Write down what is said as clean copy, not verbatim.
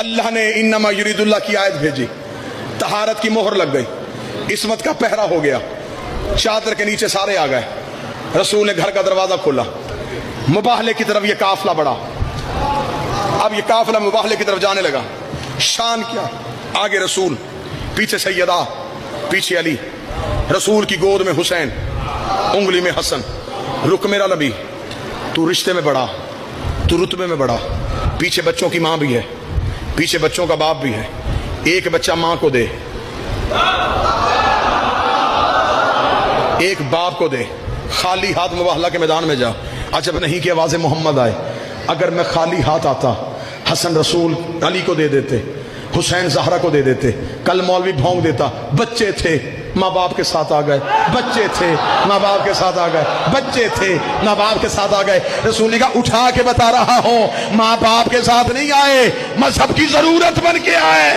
اللہ نے انما یرید اللہ کی آیت بھیجی، طہارت کی مہر لگ گئی، عصمت کا پہرا ہو گیا، چادر کے نیچے سارے آ گئے، رسول نے گھر کا دروازہ کھولا، مباہلے کی طرف یہ قافلہ بڑھا، اب یہ قافلہ مباہلے کی طرف جانے لگا۔ شان کیا، آگے رسول، پیچھے سیدہ، پیچھے علی، رسول کی گود میں حسین، انگلی میں حسن، رک میرا نبی، تو رشتے میں بڑا، تو رتبے میں بڑا، پیچھے بچوں کی ماں بھی ہے، پیچھے بچوں کا باپ بھی ہے، ایک بچہ ماں کو دے، ایک باپ کو دے، خالی ہاتھ مباہلہ کے میدان میں جا۔ عجب نہیں کہ آواز محمد آئے، اگر میں خالی ہاتھ آتا حسن رسول علی کو دے دیتے، حسین زہرا کو دے دیتے، کل مولوی بھونک دیتا بچے تھے ماں باپ کے ساتھ آ گئے، بچے تھے ماں باپ کے ساتھ آ گئے، بچے تھے ماں باپ کے ساتھ آ گئے۔ رسول نے کہا اٹھا کے بتا رہا ہوں، ماں باپ کے ساتھ نہیں آئے، مذہب کی ضرورت بن کے آئے۔